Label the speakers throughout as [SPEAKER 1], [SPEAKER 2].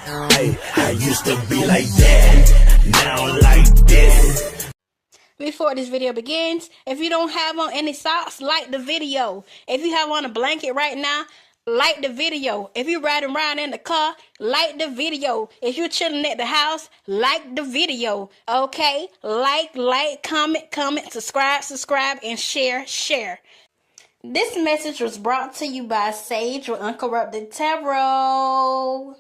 [SPEAKER 1] I used to be like that, now like this.
[SPEAKER 2] Before this video begins, if you don't have on any socks, like the video. If you have on a blanket right now, like the video. If you're riding around in the car, like the video. If you're chilling at the house, like the video. Okay? Like, comment, subscribe, and share. This message was brought to you by Sage with Uncorrupted Tarot.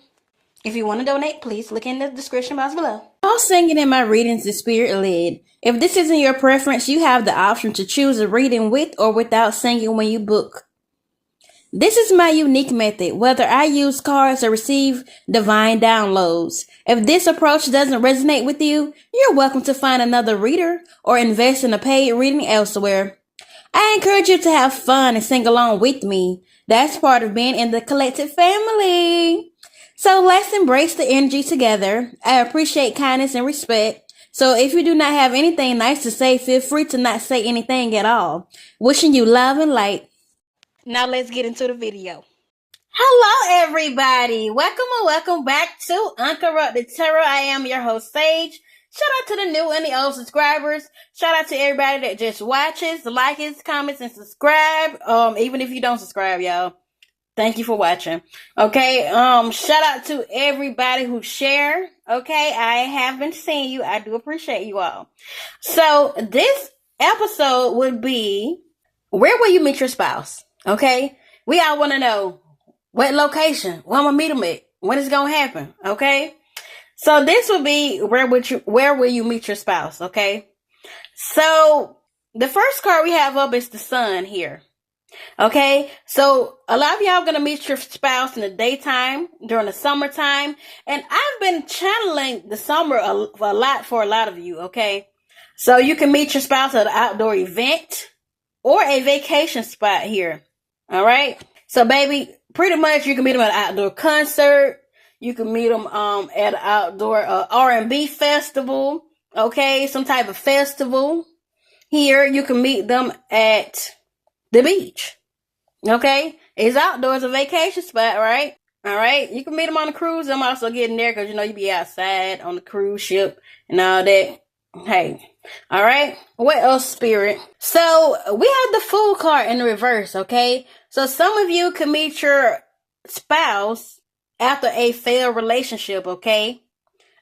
[SPEAKER 2] If you want to donate, please look in the description box below. All singing in my readings is spirit led. If this isn't your preference, you have the option to choose a reading with or without singing when you book. This is my unique method, whether I use cards or receive divine downloads. If this approach doesn't resonate with you, you're welcome to find another reader or invest in a paid reading elsewhere. I encourage you to have fun and sing along with me. That's part of being in the collective family. So let's embrace the energy together. I appreciate kindness and respect. So if you do not have anything nice to say, feel free to not say anything at all. Wishing you love and light. Now let's get into the video. Hello everybody. Welcome back to Uncorrupted Tarot. I am your host Sage. Shout out to the new and the old subscribers. Shout out to everybody that just watches, likes, comments, and subscribe. Even if you don't subscribe, y'all. Thank you for watching. Okay, shout out to everybody who share. Okay, I have been seeing you. I do appreciate you all. So this episode would be, where will you meet your spouse? Okay, we all want to know what location, where I'm gonna meet them at, when it's gonna happen. Okay, so this would be, where will you meet your spouse? Okay, so the first card we have up is the Sun here. Okay, so a lot of y'all are going to meet your spouse in the daytime, during the summertime, and I've been channeling the summer a lot for a lot of you, okay? So you can meet your spouse at an outdoor event or a vacation spot here, all right? So baby, pretty much you can meet them at an outdoor concert, you can meet them at an outdoor R&B festival, okay? Some type of festival. Here, you can meet them at the beach. Okay, it's outdoors, a vacation spot, right? All right, you can meet them on the cruise. I'm also getting there because you know you be outside on the cruise ship and all that. Hey, all right. What else, Spirit? So we have the Fool card in the reverse. Okay, so some of you can meet your spouse after a failed relationship. Okay,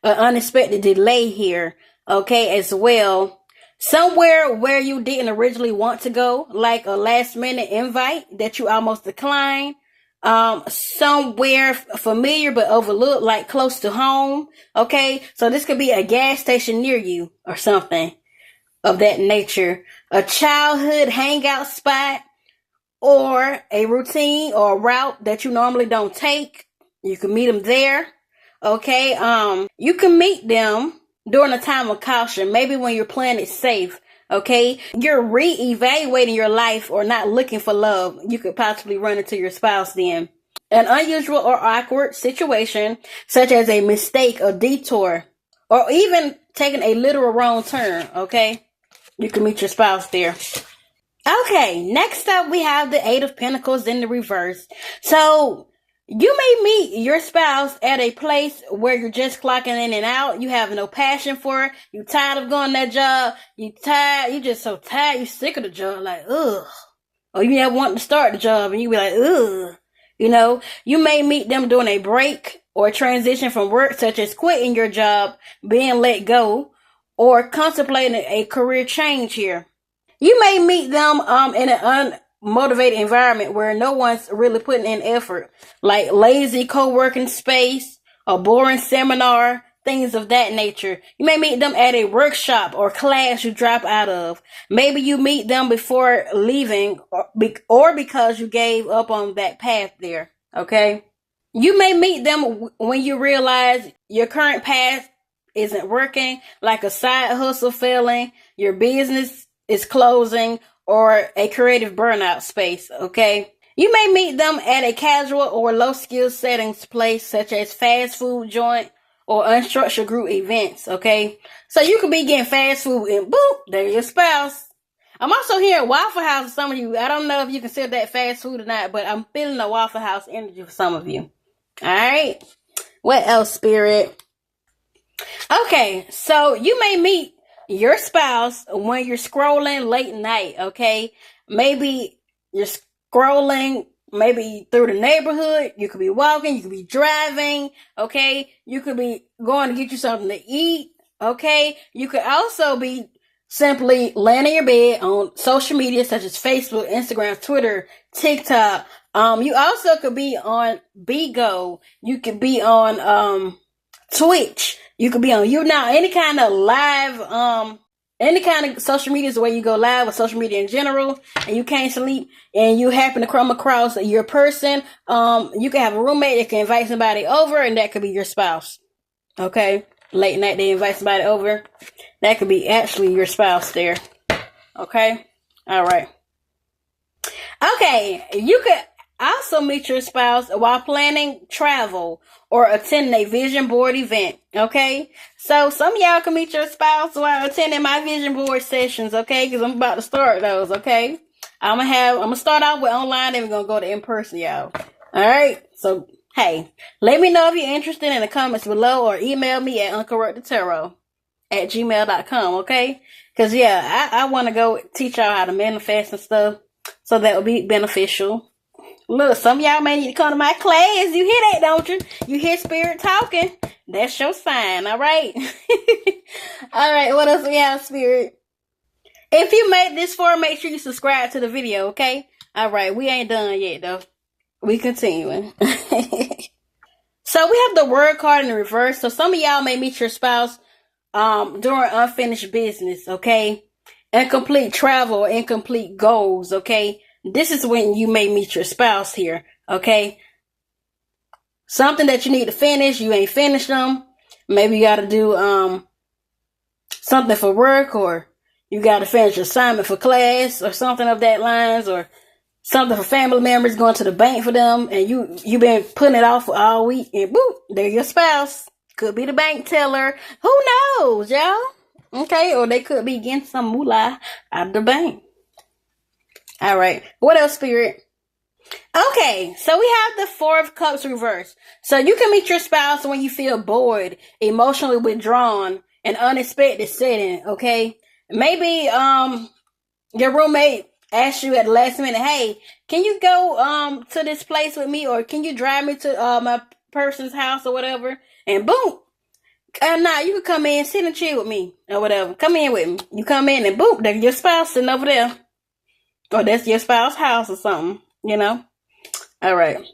[SPEAKER 2] an unexpected delay here. Okay, as well. Somewhere where you didn't originally want to go, like a last minute invite that you almost declined. Somewhere familiar but overlooked, like close to home. Okay, so this could be a gas station near you or something of that nature. A childhood hangout spot or a routine or a route that you normally don't take. You can meet them there. Okay, you can meet them during a time of caution, maybe when you're playing it safe, okay? You're re-evaluating your life or not looking for love. You could possibly run into your spouse then. An unusual or awkward situation, such as a mistake, a detour, or even taking a literal wrong turn, okay? You can meet your spouse there. Okay, next up we have the Eight of Pentacles in the reverse. So you may meet your spouse at a place where you're just clocking in and out. You have no passion for it. You're tired of going that job. You're just so tired. You're sick of the job. Like, ugh. Or you never want to start the job and you be like, ugh. You know, you may meet them during a break or a transition from work, such as quitting your job, being let go, or contemplating a career change here. You may meet them in an unmotivated environment where no one's really putting in effort, like lazy co-working space, a boring seminar, things of that nature. You may meet them at a workshop or class you drop out of. Maybe you meet them before leaving or because you gave up on that path there, okay? You may meet them when you realize your current path isn't working, like a side hustle failing, your business is closing, or a creative burnout space, okay? You may meet them at a casual or low-skill settings place, such as fast food joint or unstructured group events, okay? So you could be getting fast food and boop, there's your spouse. I'm also hearing Waffle House for some of you. I don't know if you consider that fast food or not, but I'm feeling the Waffle House energy for some of you. All right? What else, Spirit? Okay, so you may meet your spouse when you're scrolling late night, okay? Maybe you're scrolling maybe through the neighborhood. You could be walking, you could be driving, okay? You could be going to get you something to eat, okay? You could also be simply laying in your bed on social media such as Facebook, Instagram, Twitter, TikTok. You also could be on Bigo. You could be on Twitch. You could be on YouNow, any kind of live, any kind of social media is where you go live with social media in general, and you can't sleep, and you happen to come across your person. You can have a roommate that can invite somebody over, and that could be your spouse. Okay, late night they invite somebody over. That could be actually your spouse there. Okay, all right. Okay, you could also meet your spouse while planning travel or attending a vision board event, okay? So some of y'all can meet your spouse while attending my vision board sessions, okay? Because I'm about to start those, okay? I'm gonna start off with online, then we're gonna go to in person, y'all. All right? So, hey, let me know if you're interested in the comments below, or email me at uncorruptedtarot@gmail.com, okay? Because, yeah, I want to go teach y'all how to manifest and stuff, so that will be beneficial. Look, some of y'all may need to come to my class. You hear that, don't you? You hear Spirit talking. That's your sign, all right? All right, what else we have, Spirit? If you made this far, make sure you subscribe to the video, okay? All right, we ain't done yet, though. We continuing. So we have the word card in the reverse. So some of y'all may meet your spouse during unfinished business, okay? Incomplete travel, incomplete goals, okay? This is when you may meet your spouse here, okay? Something that you need to finish, you ain't finished them. Maybe you got to do something for work, or you got to finish your assignment for class, or something of that lines, or something for family members, going to the bank for them, and you been putting it off for all week, and boop, there your spouse. Could be the bank teller. Who knows, y'all? Okay, or they could be getting some moolah out of the bank. All right. What else, Spirit? Okay, so we have the Four of Cups reversed. So you can meet your spouse when you feel bored, emotionally withdrawn, an unexpected setting, okay? Maybe your roommate asked you at the last minute, hey, can you go to this place with me, or can you drive me to my person's house or whatever? And boom. Nah, you can come in, sit and chill with me or whatever. Come in with me. You come in and boom, there's your spouse sitting over there. Or that's your spouse's house or something, you know? All right.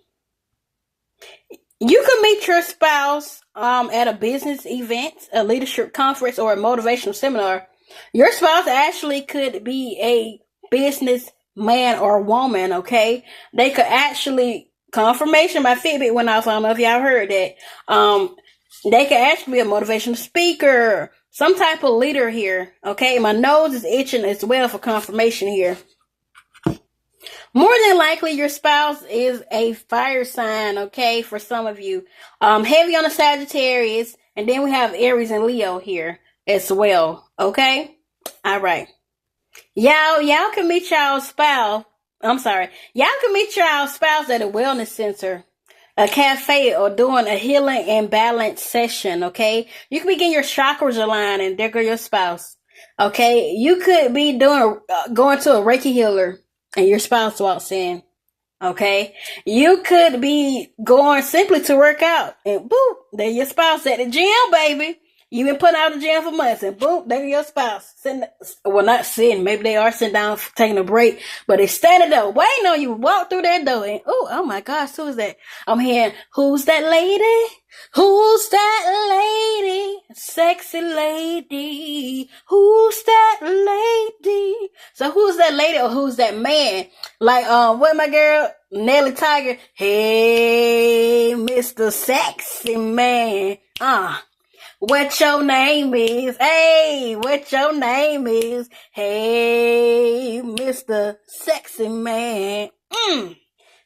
[SPEAKER 2] You can meet your spouse at a business event, a leadership conference, or a motivational seminar. Your spouse actually could be a business man or woman, okay? They could actually, confirmation, my Fitbit went off, I don't know if y'all heard that. They could actually be a motivational speaker, some type of leader here, okay? My nose is itching as well for confirmation here. More than likely, your spouse is a fire sign, okay, for some of you. Heavy on the Sagittarius, and then we have Aries and Leo here as well, okay? All right. Y'all can meet y'all spouse. Y'all can meet y'all spouse at a wellness center, a cafe, or doing a healing and balance session, okay? You could be getting your chakras aligned, and there go your spouse, okay? You could be going to a Reiki healer, and your spouse walks in, okay? You could be going simply to work out, and boop, there your spouse at the gym, baby. You've been putting out the gym for months, and boop, there your spouse. Not sitting, maybe they are sitting down, taking a break, but they standing there waiting on you. Walk through that door, and oh my gosh, who is that? I'm hearing, who's that lady? Who's that lady? Sexy lady. Who's that lady? So who's that lady, or who's that man? Like, what my girl, Nelly Tiger? Hey, Mr. Sexy Man. What your name is? Hey, what your name is? Hey, Mr. Sexy Man.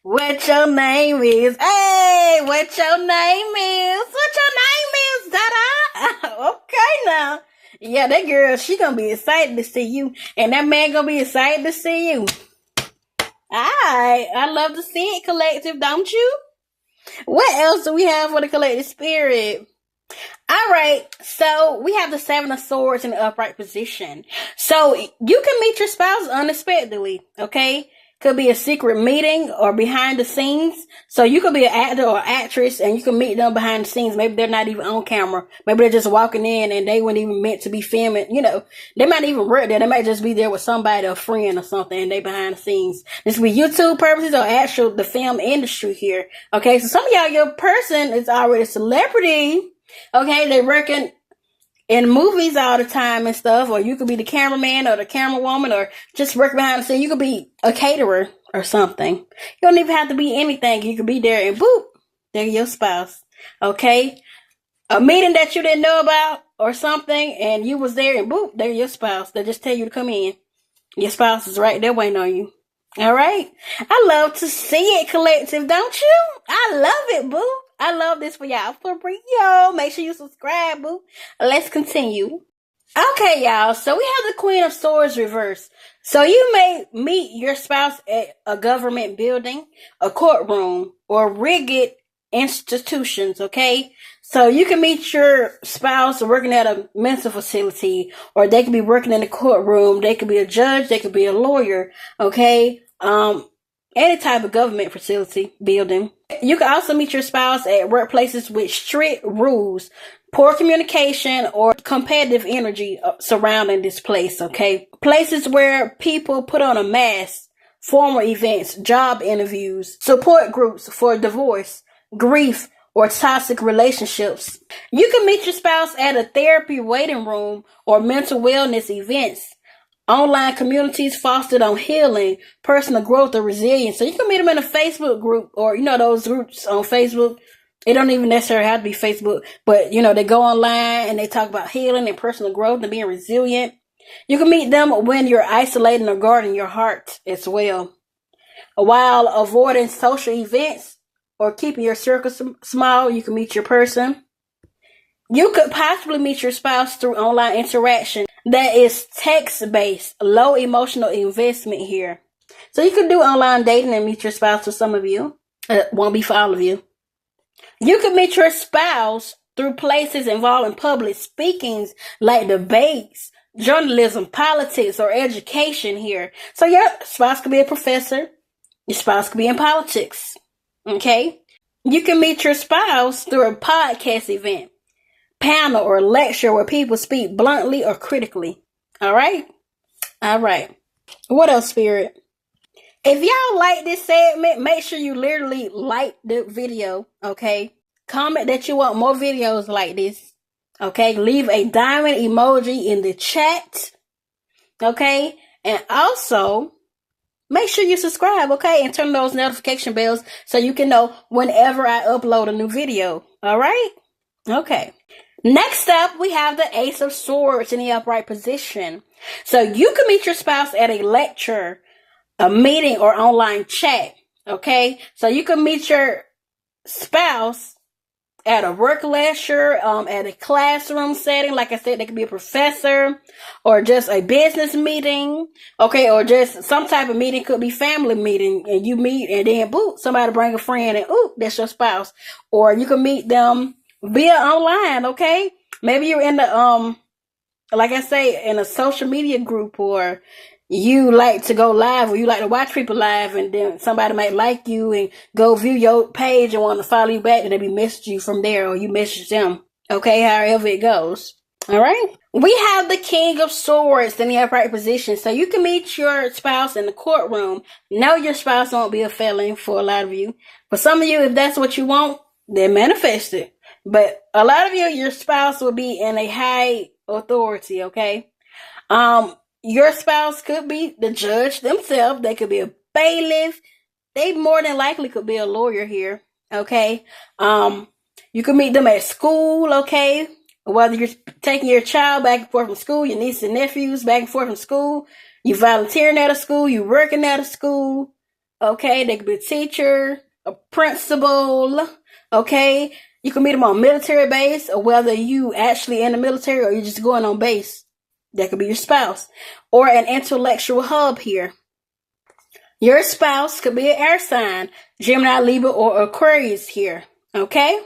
[SPEAKER 2] What your name is? Hey, what your name is? What your name is? Da-da. Okay now. Yeah, that girl, she gonna be excited to see you. And that man gonna be excited to see you. Alright. I love to see it, collective, don't you? What else do we have for the collective spirit? All right, so we have the Seven of Swords in the upright position. So you can meet your spouse unexpectedly, okay? Could be a secret meeting or behind the scenes. So you could be an actor or actress and you can meet them behind the scenes. Maybe they're not even on camera. Maybe they're just walking in and they weren't even meant to be filming. You know, they might even work there. They might just be there with somebody, a friend or something, and they behind the scenes. This could be YouTube purposes or actual the film industry here. Okay, so some of y'all, your person is already a celebrity. Okay, they're working in movies all the time and stuff, or you could be the cameraman or the camerawoman or just work behind the scene. You could be a caterer or something. You don't even have to be anything. You could be there and boop, there's your spouse. Okay? A meeting that you didn't know about or something and you was there and boop, there's your spouse. They just tell you to come in. Your spouse is right there waiting on you. All right? I love to see it, collective, don't you? I love it, boo. I love this for y'all. For real. Make sure you subscribe, boo. Let's continue. Okay, y'all. So we have the Queen of Swords reversed. So you may meet your spouse at a government building, a courtroom, or rigged institutions, okay? So you can meet your spouse working at a mental facility, or they could be working in a courtroom. They could be a judge. They could be a lawyer, okay? Any type of government facility building. You can also meet your spouse at workplaces with strict rules, poor communication, or competitive energy surrounding this place, okay? Places where people put on a mask, formal events, job interviews, support groups for divorce, grief, or toxic relationships. You can meet your spouse at a therapy waiting room or mental wellness events. Online communities fostered on healing, personal growth, or resilience. So you can meet them in a Facebook group or, you know, those groups on Facebook. It don't even necessarily have to be Facebook, but, you know, they go online and they talk about healing and personal growth and being resilient. You can meet them when you're isolating or guarding your heart as well. While avoiding social events or keeping your circle small, you can meet your person. You could possibly meet your spouse through online interaction that is text-based, low emotional investment here. So you could do online dating and meet your spouse for some of you. It won't be for all of you. You could meet your spouse through places involving public speakings like debates, journalism, politics, or education here. So your spouse could be a professor. Your spouse could be in politics. Okay? You can meet your spouse through a podcast event, panel, or lecture where people speak bluntly or critically. All right? All right. What else, Spirit? If y'all like this segment, make sure you literally like the video, okay? Comment that you want more videos like this, okay? Leave a diamond emoji in the chat, okay? And also, make sure you subscribe, okay? And turn those notification bells so you can know whenever I upload a new video, all right? Okay. Next up, we have the Ace of Swords in the upright position. So you can meet your spouse at a lecture, a meeting, or online chat, okay? So you can meet your spouse at a work lecture, at a classroom setting. Like I said, they could be a professor or just a business meeting, okay? Or just some type of meeting. Could be family meeting, and you meet and then, boop, somebody bring a friend and, ooh, that's your spouse. Or you can meet them via online, okay? Maybe you're in the, like I say, in a social media group, or you like to go live, or you like to watch people live, and then somebody might like you and go view your page and want to follow you back, and they be message you from there, or you message them, okay? However it goes, all right? We have the King of Swords in the upright position. So you can meet your spouse in the courtroom. No, your spouse won't be a felon for a lot of you. For some of you, if that's what you want, then manifest it. But a lot of you, your spouse will be in a high authority, okay? Your spouse could be the judge themselves. They could be a bailiff. They more than likely could be a lawyer here, okay? You can meet them at school, okay? Whether you're taking your child back and forth from school, your nieces and nephews back and forth from school, you volunteering at a school, you working at a school, okay? They could be a teacher, a principal, okay? You can meet them on military base, or whether you actually in the military or you're just going on base. That could be your spouse. Or an intellectual hub here. Your spouse could be an air sign, Gemini, Libra, or Aquarius here, okay?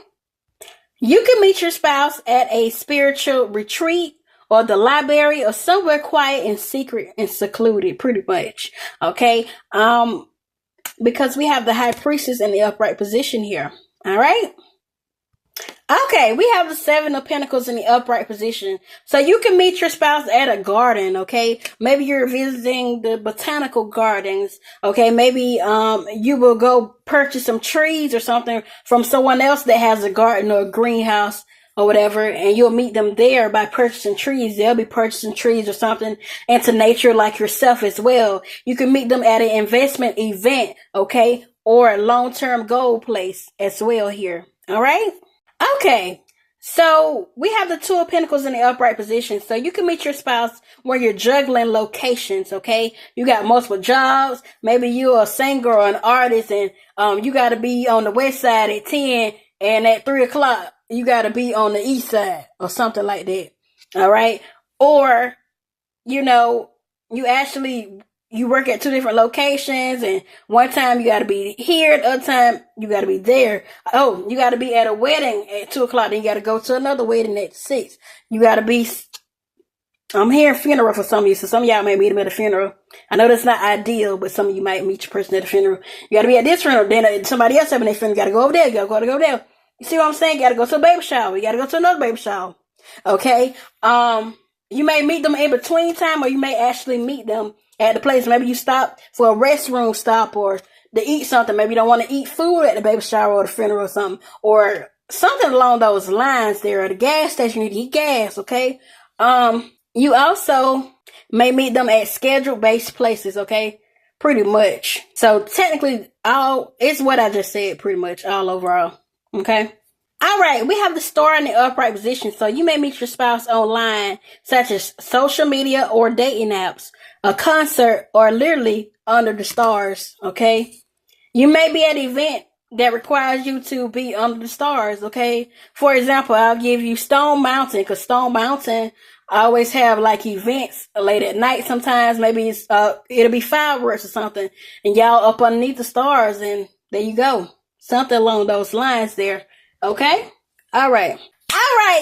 [SPEAKER 2] You can meet your spouse at a spiritual retreat or the library or somewhere quiet and secret and secluded, pretty much, okay? Because we have the high priestess in the upright position here, all right? Okay, we have the Seven of Pentacles in the upright position. So you can meet your spouse at a garden, okay? Maybe you're visiting the botanical gardens, okay? Maybe you will go purchase some trees or something from someone else that has a garden or a greenhouse or whatever, and you'll meet them there by purchasing trees. They'll be purchasing trees or something into nature like yourself as well. You can meet them at an investment event, okay? Or a long-term goal place as well here, all right? Okay, so we have the Two of Pentacles in the upright position. So you can meet your spouse where you're juggling locations, okay? You got multiple jobs. Maybe you're a singer or an artist and you got to be on the west side at 10 and at 3 o'clock, you got to be on the east side or something like that, all right? Or, you know, you work at two different locations, and one time you got to be here, the other time you got to be there. Oh, you got to be at a wedding at 2 o'clock, then you got to go to another wedding at 6. You got to be, I'm hearing funeral for some of you, so some of y'all may meet them at a funeral. I know that's not ideal, but some of you might meet your person at a funeral. You got to be at this funeral, then somebody else having their funeral, you got to go over there, you got to go there. You see what I'm saying? You got to go to a baby shower, you got to go to another baby shower, okay? You may meet them in between time, or you may actually meet them at the place. Maybe you stop for a restroom stop or to eat something. Maybe you don't want to eat food at the baby shower or the funeral or something along those lines there. At the gas station, you need to eat gas, okay? You also may meet them at schedule-based places, okay? Pretty much. So technically, it's what I just said, pretty much all overall, okay? All right, we have the Star in the upright position. So you may meet your spouse online, such as social media or dating apps, a concert, or literally under the stars, okay? You may be at an event that requires you to be under the stars, okay? For example, I'll give you Stone Mountain, because Stone Mountain always have like events late at night sometimes. Maybe it'll be fireworks or something, and y'all up underneath the stars, and there you go. Something along those lines there. Okay? All right,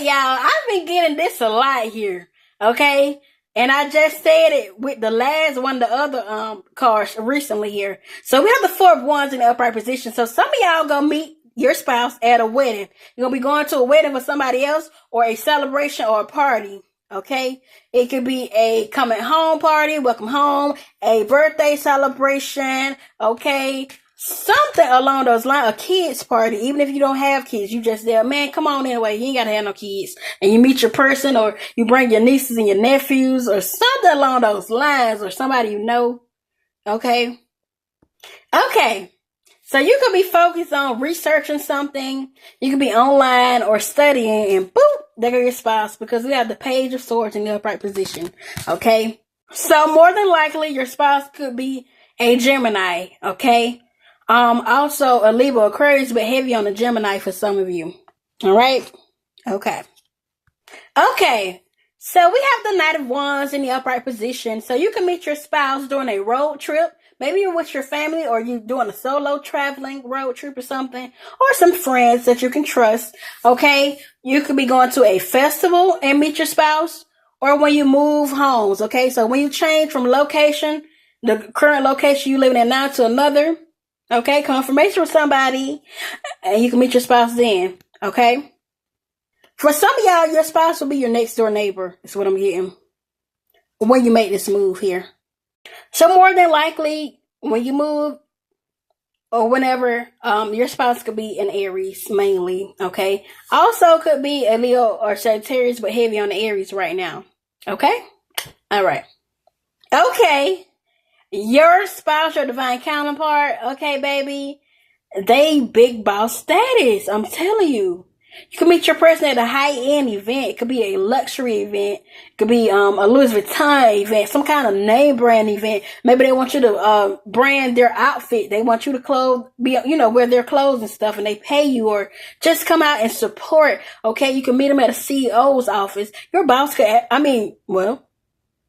[SPEAKER 2] y'all. I've been getting this a lot here. Okay? And I just said it with the last one, the other cards recently here. So we have the Four of Wands in the upright position. So some of y'all gonna meet your spouse at a wedding. You're gonna be going to a wedding for somebody else, or a celebration or a party. Okay? It could be a coming home party, welcome home, a birthday celebration. Okay? Something along those lines, a kids party. Even if you don't have kids, you just there, man, come on anyway. You ain't gotta have no kids. And you meet your person, or you bring your nieces and your nephews, or something along those lines, or somebody you know. Okay? Okay. So you could be focused on researching something. You could be online or studying, and boop, there go your spouse, because we have the Page of Swords in the upright position. Okay? So more than likely, your spouse could be a Gemini. Okay? Also a Libra, Aquarius, but heavy on the Gemini for some of you. All right? Okay. Okay. So we have the Knight of Wands in the upright position. So you can meet your spouse during a road trip. Maybe you're with your family, or you're doing a solo traveling road trip or something, or some friends that you can trust. Okay? You could be going to a festival and meet your spouse, or when you move homes. Okay? So when you change from location, the current location you living in now, to another, okay, confirmation with somebody, and you can meet your spouse then, okay? For some of y'all, your spouse will be your next door neighbor, is what I'm getting, when you make this move here. So more than likely, when you move, or whenever, your spouse could be an Aries, mainly, okay? Also could be a Leo or Sagittarius, but heavy on the Aries right now, okay? All right. Okay. Your spouse, your divine counterpart, okay, baby, they big boss status. I'm telling you. You can meet your person at a high-end event. It could be a luxury event. It could be a Louis Vuitton event, some kind of name brand event. Maybe they want you to brand their outfit. They want you to wear their clothes and stuff, and they pay you, or just come out and support. Okay, you can meet them at a CEO's office. Your boss could,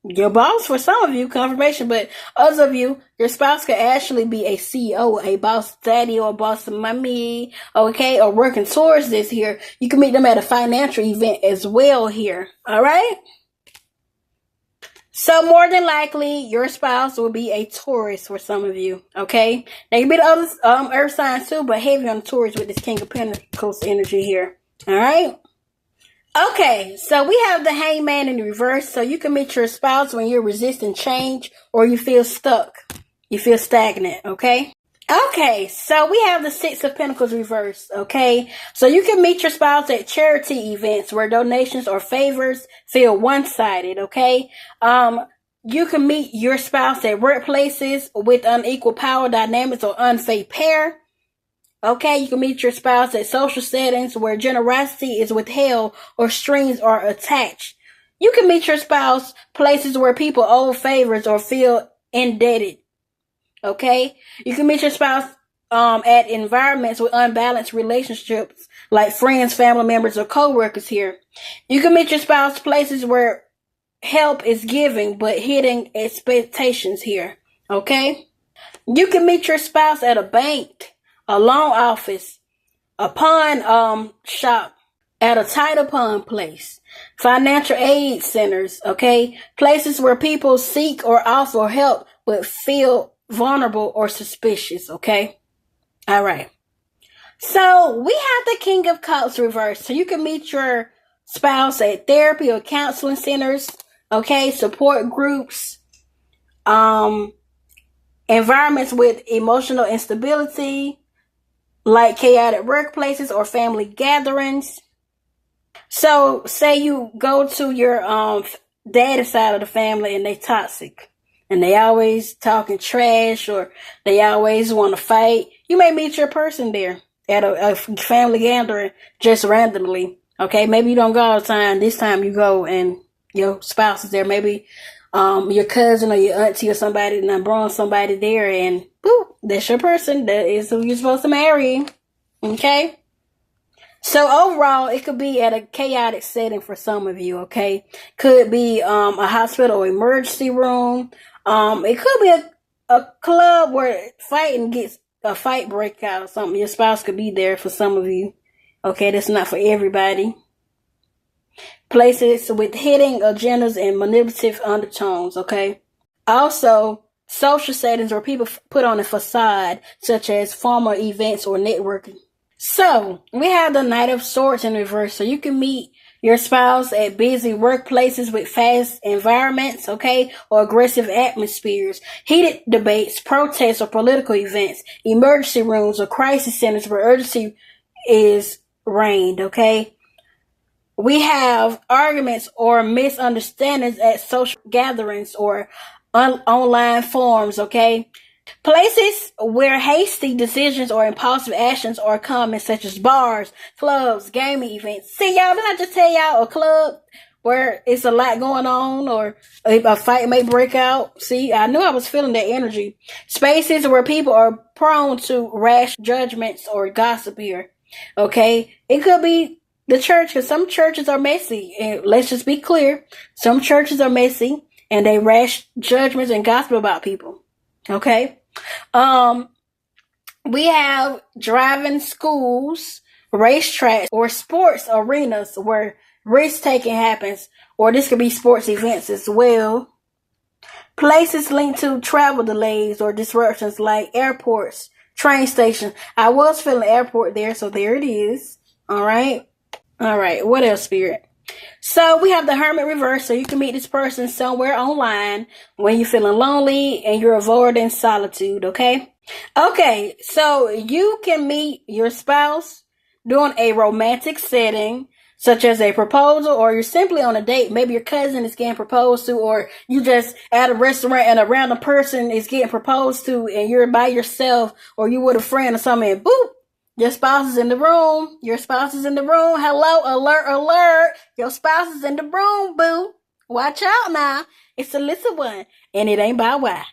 [SPEAKER 2] your boss for some of you, confirmation, but others of you, your spouse could actually be a CEO, a boss daddy or boss mommy, okay, or working towards this here. You can meet them at a financial event as well here, all right? So more than likely, your spouse will be a Taurus for some of you, okay? They can be the other earth signs too, but heavy on the Taurus with this King of Pentacles energy here, all right? Okay, so we have the Hangman in reverse. So you can meet your spouse when you're resisting change or you feel stuck. You feel stagnant, okay? Okay, so we have the Six of Pentacles reverse, okay? So you can meet your spouse at charity events where donations or favors feel one-sided, okay? You can meet your spouse at workplaces with unequal power dynamics or unfair pair. Okay, you can meet your spouse at social settings where generosity is withheld or strings are attached. You can meet your spouse places where people owe favors or feel indebted. Okay, you can meet your spouse at environments with unbalanced relationships like friends, family members, or co-workers here. You can meet your spouse places where help is given but hidden expectations here. Okay, you can meet your spouse at a bank, a loan office, a pawn shop, at a title pawn place, financial aid centers, okay? Places where people seek or offer help but feel vulnerable or suspicious, okay? All right. So we have the King of Cups reversed. So you can meet your spouse at therapy or counseling centers, okay? Support groups, environments with emotional instability, like chaotic workplaces or family gatherings. So say you go to your daddy side of the family and they toxic and they always talking trash or they always want to fight. You may meet your person there at a family gathering just randomly. Okay, maybe you don't go all the time. This time you go and your spouse is there. Maybe your cousin or your auntie or somebody and brought somebody there and boop, that's your person. That is who you're supposed to marry. Okay? So overall, it could be at a chaotic setting for some of you, okay? Could be a hospital or emergency room. It could be a club where fighting gets a fight breakout or something. Your spouse could be there for some of you. Okay, that's not for everybody. Places with hidden agendas and manipulative undertones, okay? Also, social settings where people put on a facade, such as formal events or networking. So, we have the Knight of Swords in reverse. So you can meet your spouse at busy workplaces with fast environments, okay, or aggressive atmospheres, heated debates, protests, or political events, emergency rooms, or crisis centers where urgency is reigned, okay? We have arguments or misunderstandings at social gatherings or online forums, okay? Places where hasty decisions or impulsive actions are common, such as bars, clubs, gaming events. See, y'all, did I just tell y'all a club where it's a lot going on or a fight may break out? See, I knew I was feeling that energy. Spaces where people are prone to rash judgments or gossip here, okay? It could be the church, because some churches are messy. And let's just be clear. Some churches are messy and they rash judgments and gossip about people. Okay. We have driving schools, racetracks, or sports arenas where risk taking happens, or this could be sports events as well. Places linked to travel delays or disruptions like airports, train stations. I was feeling airport there, so there it is. All right. All right. What else, Spirit? So we have the Hermit reverse. So you can meet this person somewhere online when you're feeling lonely and you're avoiding solitude. Okay. Okay. So you can meet your spouse during a romantic setting, such as a proposal, or you're simply on a date. Maybe your cousin is getting proposed to, or you just at a restaurant and a random person is getting proposed to and you're by yourself, or you with a friend or something, and boop, your spouse is in the room. Your spouse is in the room. Hello, alert, alert. Your spouse is in the room, boo. Watch out now. It's a little one, and it ain't by why.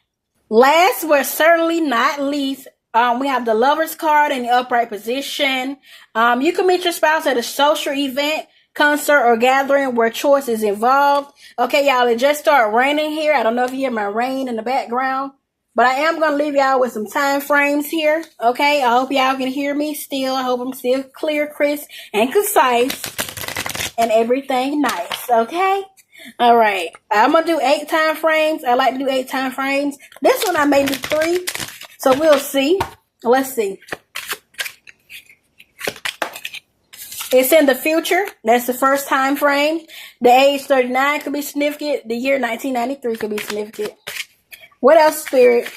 [SPEAKER 2] Last but certainly not least, we have the Lover's card in the upright position. You can meet your spouse at a social event concert, or gathering where choice is involved. Okay, y'all, it just started raining here. I don't know if you hear my rain in the background, but I am going to leave y'all with some time frames here. Okay, I hope y'all can hear me still. I hope I'm still clear, crisp, and concise, and everything nice. Okay? All right. I'm going to do 8 time frames. I like to do 8 time frames. This one I may do 3. So we'll see. Let's see. It's in the future. That's the first time frame. The age 39 could be significant. The year 1993 could be significant. What else, Spirit?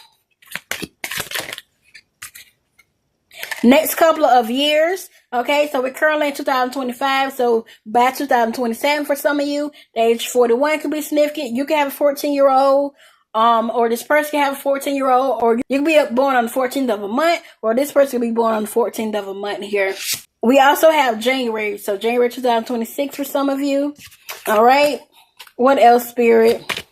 [SPEAKER 2] Next couple of years. Okay, so we're currently in 2025. So by 2027 for some of you, the age 41 could be significant. You can have a 14-year-old. Or this person can have a 14-year-old. Or you can be born on the 14th of a month. Or this person can be born on the 14th of a month here. We also have January. So January 2026 for some of you. All right. What else, Spirit?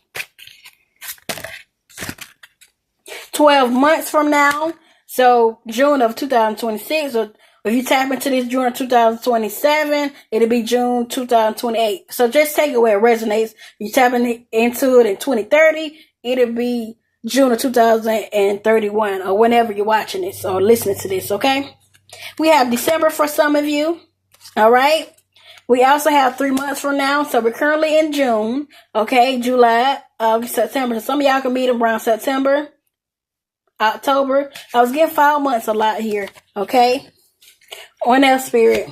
[SPEAKER 2] 12 months from now. So June of 2026. Or if you tap into this June of 2027, it'll be June 2028. So just take it where it resonates. You tap into it in 2030, it'll be June of 2031 or whenever you're watching this or listening to this, okay? We have December for some of you, all right? We also have 3 months from now, so we're currently in June, okay? July, August, September. So some of y'all can meet them around September, October. I was getting 5 months a lot here, okay? On that, Spirit.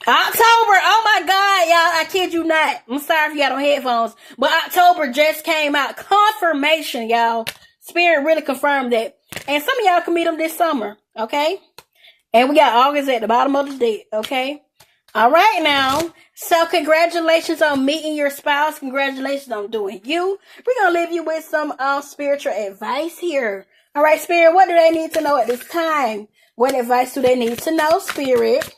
[SPEAKER 2] October, oh my God, y'all, I kid you not. I'm sorry if y'all don't headphones, but October just came out. Confirmation, y'all. Spirit really confirmed that. And some of y'all can meet them this summer, okay? And we got August at the bottom of the date, okay? All right now. So congratulations on meeting your spouse. Congratulations on doing you. We're going to leave you with some spiritual advice here. All right, Spirit, what do they need to know at this time? What advice do they need to know, Spirit?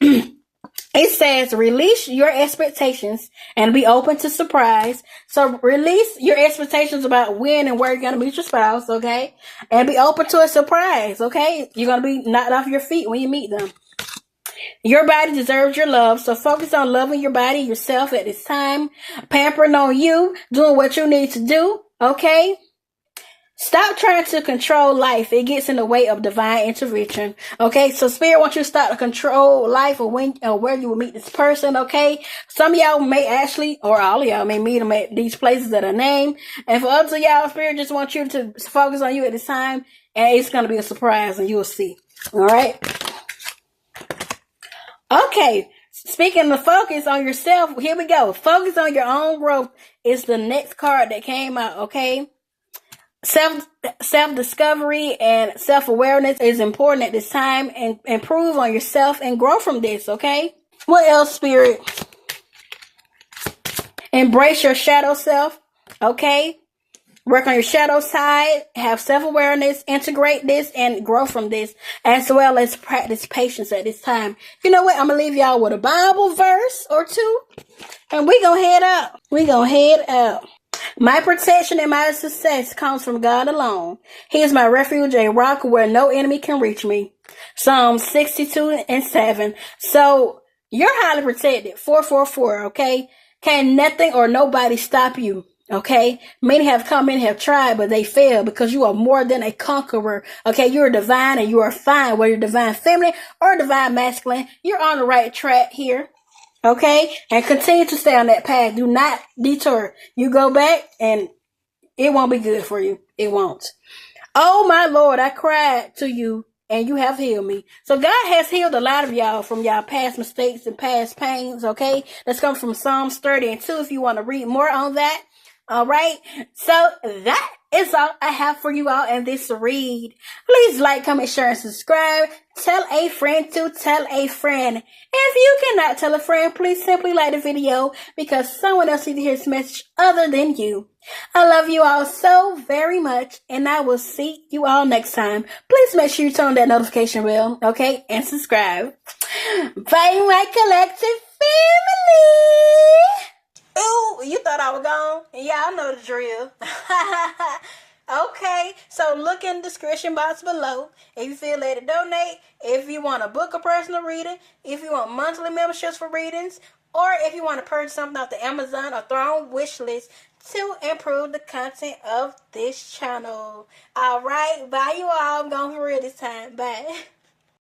[SPEAKER 2] It says, release your expectations and be open to surprise. So release your expectations about when and where you're going to meet your spouse, okay? And be open to a surprise, okay? You're going to be knocked off your feet when you meet them. Your body deserves your love, so focus on loving your body, yourself at this time. Pampering on you, doing what you need to do, okay? Stop trying to control life. It gets in the way of divine intervention. Okay, so Spirit wants you to start to control life or when or where you will meet this person. Okay, some of y'all may actually, or all of y'all may meet them at these places that are named. And for others of y'all, Spirit just wants you to focus on you at this time, and it's going to be a surprise, and you'll see. All right. Okay. Speaking of focus on yourself, here we go. Focus on your own growth is the next card that came out. Okay. Self-discovery and self-awareness is important at this time, and improve on yourself and grow from this, okay? What else, Spirit? Embrace your shadow self, okay? Work on your shadow side, have self-awareness, integrate this, and grow from this, as well as practice patience at this time. You know what? I'm going to leave y'all with a Bible verse or two, and we gonna head out. My protection and my success comes from God alone. He is my refuge, a rock where no enemy can reach me. Psalm 62:7. So you're highly protected. 444, okay? Can nothing or nobody stop you, okay? Many have come and have tried, but they failed because you are more than a conqueror, okay? You're divine and you are fine, whether you're divine feminine or divine masculine. You're on the right track here. Okay, and continue to stay on that path. Do not detour. You go back and it won't be good for you. It won't. Oh my Lord, I cried to you and you have healed me. So God has healed a lot of y'all from y'all past mistakes and past pains. Okay, that's come from Psalms 30:2 if you want to read more on that. All right, so that is all I have for you all in this read. Please like, comment, share, and subscribe. Tell a friend to tell a friend. If you cannot tell a friend, please simply like the video because someone else needs to hear this message other than you. I love you all so very much, and I will see you all next time. Please make sure you turn on that notification bell, okay, and subscribe. Bye, my collective family. Ooh, you thought I was gone? Yeah, I know the drill. Okay, so look in the description box below if you feel led to donate, if you want to book a personal reading, if you want monthly memberships for readings, or if you want to purchase something off the Amazon or throw on wish list to improve the content of this channel. Alright, bye you all. I'm going for real this time. Bye.